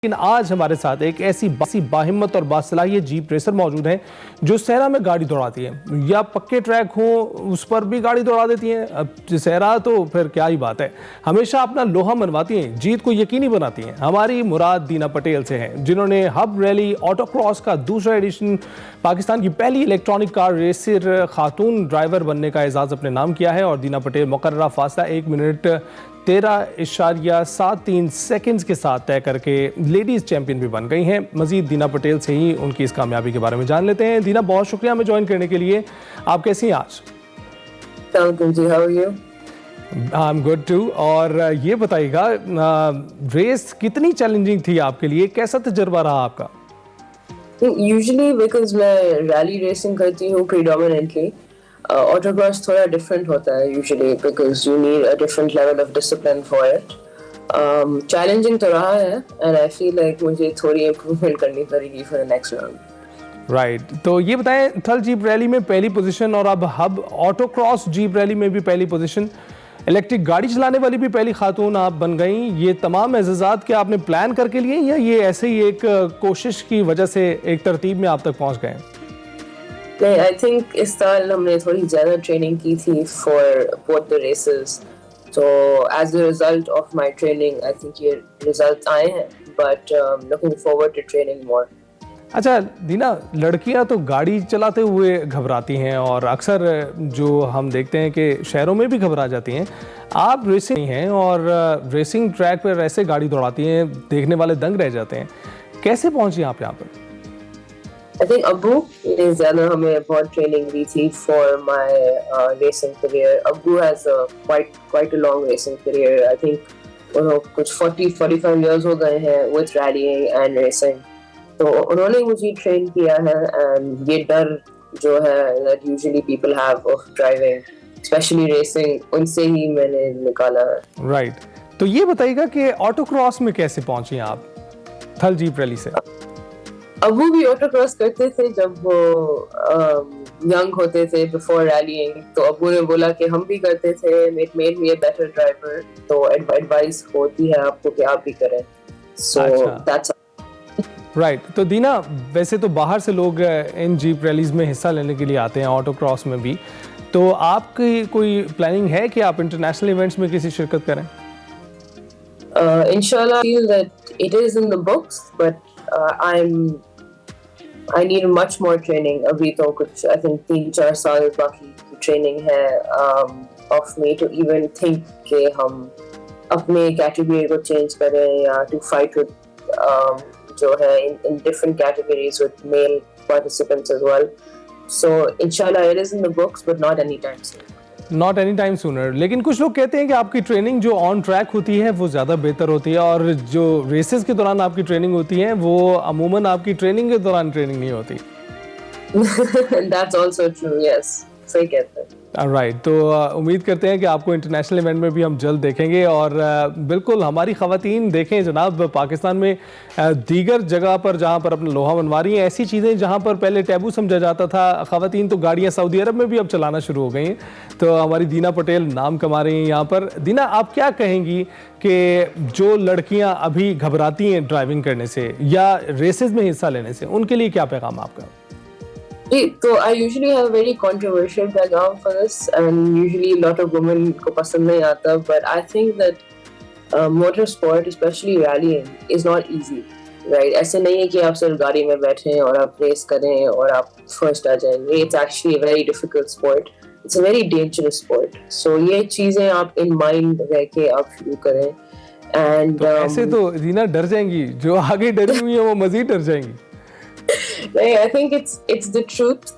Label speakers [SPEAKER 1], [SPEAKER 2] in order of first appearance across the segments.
[SPEAKER 1] لیکن آج ہمارے ساتھ ایک ایسی باہمت اور باصلاحیت جیپ ریسر موجود ہیں جو صحرا میں گاڑی دوڑاتی ہیں، یا پکے ٹریک ہوں اس پر بھی گاڑی دوڑا دیتی ہیں۔ اب صحرا تو پھر کیا ہی بات ہے، ہمیشہ اپنا لوہا منواتی ہیں، جیت کو یقینی بناتی ہیں۔ ہماری مراد دینا پٹیل سے ہیں، جنہوں نے ہب ریلی آٹو کراس کا دوسرا ایڈیشن، پاکستان کی پہلی الیکٹرانک کار ریسر خاتون ڈرائیور بننے کا اعزاز اپنے نام کیا ہے، اور دینا پٹیل مقررہ فاصلہ 1 منٹ 13.73 سیکنڈز کے ساتھ طے کر کے لیڈیز چیمپئن بھی بن گئی ہیں۔ مزید دینا پٹیل سے ہی ان کی اس کامیابی کے بارے میں جان لیتے ہیں۔ دینا، بہت شکریہ ہمیں جوائن کرنے کے لیے۔ آپ کیسی ہیں آج؟ I'm good too۔ اور یہ بتائیے گا، ریس کتنی چیلنجنگ تھی آپ کے لیے، کیسا تجربہ رہا آپ کا؟
[SPEAKER 2] یوزلی بیکاز میں ریلی ریسنگ کرتی ہوں predominantly، آٹو کراس تھوڑا ڈفرینٹ ہوتا ہے usually because you need a different level of discipline for it. Challenging تو رہا ہے اینڈ آئی فیل لائک مجھے تھوڑی امپروومنٹ کرنی پڑے گی for the next round.
[SPEAKER 1] Right, تو یہ بتائیں، تھل جیپ ریلی میں پہلی پوزیشن اور اب Hub auto cross jeep rally میں بھی پہلی پوزیشن، الیکٹرک گاڑی چلانے والی بھی پہلی خاتون آپ بن گئیں۔ یہ تمام اعزازات کیا آپ نے پلان کر کے لیے، یا یہ ایسے ہی ایک کوشش کی وجہ سے ایک ترتیب میں آپ تک پہنچ گئے؟
[SPEAKER 2] نہیں، آئی تھنک اس سال ہم نے تھوڑی زیادہ ٹریننگ کی تھی فار بوتھ دا ریسز، تو as a result of my training I think یہ ریزلٹ آئے ہیں، but looking forward to training more.
[SPEAKER 1] اچھا دینا، لڑکیاں تو گاڑی چلاتے ہوئے گھبراتی ہیں، اور اکثر جو ہم دیکھتے ہیں کہ شہروں میں بھی گھبرا جاتی ہیں۔ آپ ریسنگ ہیں اور ریسنگ ٹریک پر ایسے گاڑی دوڑاتی ہیں، دیکھنے والے دنگ رہ جاتے ہیں۔ کیسے پہنچی آپ یہاں پر؟
[SPEAKER 2] I think ابو نے زیادہ ہمیں بہت ٹریننگ دی تھی فار مائی ریسنگ کریئر۔ ابو has quite a long racing career. I think انہوں کچھ 40-45 years ہو گئے ہیں with rallying and racing، تو انہوں نے مجھے ٹرین کیا ہے، اینڈ یہ ڈر جو ہے that usually people have of driving especially racing، ان سے ہی میں نے نکالا ہے۔
[SPEAKER 1] رائٹ، تو یہ بتائیے گا کہ آٹو کراس میں کیسے پہنچی ہیں آپ تھل جیپ ریلی سے؟
[SPEAKER 2] ابو بھی آٹو کراس کرتے تھے جب وہ ینگ ہوتے تھے بفور ریلیئنگ، تو ابو نے بولا کہ ہم بھی کرتے تھے، it made me a better driver, تو ایڈوائس ہوتی ہے آپ کو کہ آپ بھی کریں، سو دیٹس
[SPEAKER 1] رائٹ۔ تو دینا، ویسے تو باہر سے لوگ ان جیپ ریلیز میں حصہ لینے کے لیے آتے ہیں، آٹو کراس میں بھی، تو آپ کی کوئی پلاننگ ہے کہ آپ انٹرنیشنل ایونٹس میں کسی شرکت کریں؟
[SPEAKER 2] انشاءاللہ I feel that it is in the books, but I need much more training۔ ابھی تو کچھ I think 3-4 سال باقی کی ٹریننگ ہے of me to even think کہ ہم اپنے کیٹیگری کو چینج کریں، یا to fight with جو ہے in different categories with male participants as well۔ So inshallah it is in the books, but not anytime soon۔
[SPEAKER 1] Not any time sooner, لیکن کچھ لوگ کہتے ہیں کہ آپ کی ٹریننگ جو آن ٹریک ہوتی ہے وہ زیادہ بہتر ہوتی ہے، اور جو ریسز کے دوران آپ کی ٹریننگ ہوتی ہے وہ عموماً آپ کی ٹریننگ کے دوران ٹریننگ نہیں ہوتی۔
[SPEAKER 2] That's also true, yes، صحیح کہتے ہیں۔
[SPEAKER 1] رائٹ، تو امید کرتے ہیں کہ آپ کو انٹرنیشنل ایونٹ میں بھی ہم جلد دیکھیں گے، اور بالکل ہماری خواتین دیکھیں جناب، پاکستان میں دیگر جگہ پر جہاں پر اپنا لوہا منوا رہی ہیں، ایسی چیزیں جہاں پر پہلے ٹیبو سمجھا جاتا تھا، خواتین تو گاڑیاں سعودی عرب میں بھی اب چلانا شروع ہو گئی ہیں، تو ہماری دینا پٹیل نام کما رہی ہیں یہاں پر۔ دینا، آپ کیا کہیں گی کہ جو لڑکیاں ابھی گھبراتی ہیں ڈرائیونگ کرنے سے یا ریسز میں حصہ لینے سے، ان کے لیے کیا پیغام آپ کا؟
[SPEAKER 2] تو I usually have a very controversial background for this, and usually a lot of women کو پسند نہیں آتا، but I think that motor sport, especially rallying, is not easy, right؟ ایسے نہیں ہے کہ آپ صرف گاڑی میں بیٹھیں اور آپ ریس کریں اور آپ فرسٹ آ جائیں گے۔ It's actually a very difficult sport, it's a very dangerous sport، so یہ چیزیں آپ in mind رہ کے آپ شروع کریں۔ And
[SPEAKER 1] ایسے تو دینا ڈر جائیں گی، جو آگے ڈری ہوئی ہیں وہ مزید ڈر جائیں گی۔
[SPEAKER 2] I think it's the truth۔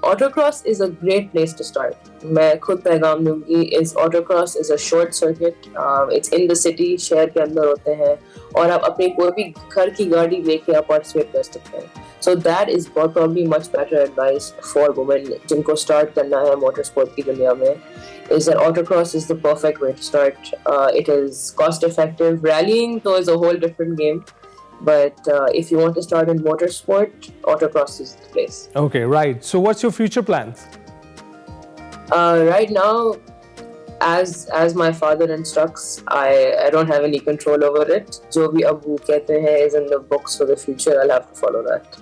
[SPEAKER 2] Autocross is a great place to start۔ میں خود پیغام دوں گی، autocross is a short circuit، it's in the city، شہر کے اندر ہوتے ہیں، اور آپ اپنی کوئی بھی گھر کی گاڑی لے کے آپ پارٹیسپیٹ کر سکتے ہیں۔ So that is probably much better advice for women جن کو اسٹارٹ کرنا ہے موٹر اسپورٹ کی دنیا میں، is that autocross is the perfect way to start۔ It is cost effective۔ Rallying though is a whole different game, but if you want to start in motorsport, autocross is the place۔
[SPEAKER 1] Okay, right. So what's your future plans?
[SPEAKER 2] Right now as my father instructs, I don't have any control over it. جو بھی ابو کہتے ہیں is in the books for the future. I'll have to follow that.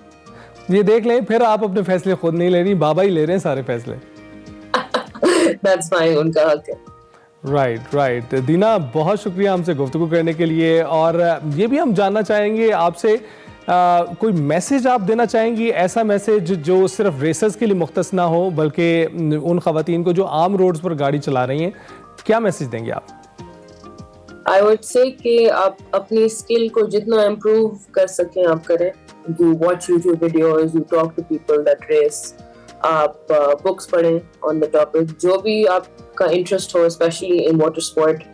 [SPEAKER 1] یہ دیکھ لیں پھر آپ اپنے فیصلے خود نہیں لے رہی, بابا ہی لے رہے ہیں سارے فیصلے.
[SPEAKER 2] That's fine, ان کا حق ہے.
[SPEAKER 1] رائٹ دینا, بہت شکریہ ہم سے گفتگو کرنے کے لیے, اور یہ بھی ہم جاننا چاہیں گے آپ سے کوئی میسیج آپ دینا چاہیں گی, ایسا میسیج جو صرف ریسرز کے لیے مختص نہ ہو بلکہ ان خواتین کو جو عام روڈز پر گاڑی چلا رہی ہیں, کیا میسیج دیں گے آپ؟
[SPEAKER 2] I would say کہ آپ اپنی اسکل کو جتنا امپروو کر سکیں آپ کریں. You watch YouTube videos, you talk to people that race, آپ بکس پڑھیں on the topic, جو بھی آپ کا interest who, especially in motor sport,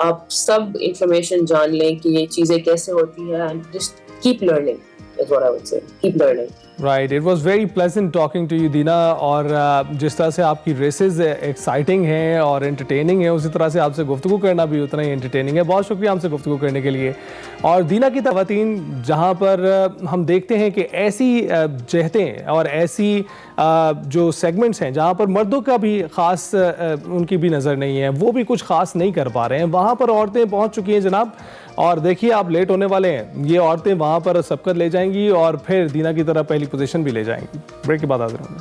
[SPEAKER 2] آپ سب انفارمیشن جان لیں کہ یہ چیزیں کیسے ہوتی ہیں, and just keep learning is what I would say. Keep learning.
[SPEAKER 1] Right, it was very pleasant talking to you دینا, اور جس طرح سے آپ کی ریسز ایکسائٹنگ ہیں اور انٹرٹیننگ ہیں, اسی طرح سے آپ سے گفتگو کرنا بھی اتنا ہی انٹرٹیننگ ہے. بہت شکریہ ہم سے گفتگو کرنے کے لیے. اور دینا کی خواتین جہاں پر ہم دیکھتے ہیں کہ ایسی جہتیں اور ایسی جو سیگمنٹس ہیں جہاں پر مردوں کا بھی خاص ان کی بھی نظر نہیں ہے, وہ بھی کچھ خاص نہیں کر پا رہے ہیں, وہاں پر عورتیں پہنچ چکی ہیں جناب. اور دیکھیے آپ لیٹ ہونے والے ہیں, یہ عورتیں وہاں پر سبقت لے جائیں گی اور پھر دینا کی طرح پہلی پوزیشن بھی لے جائیں گی. بریک کے بعد حاضر ہوں.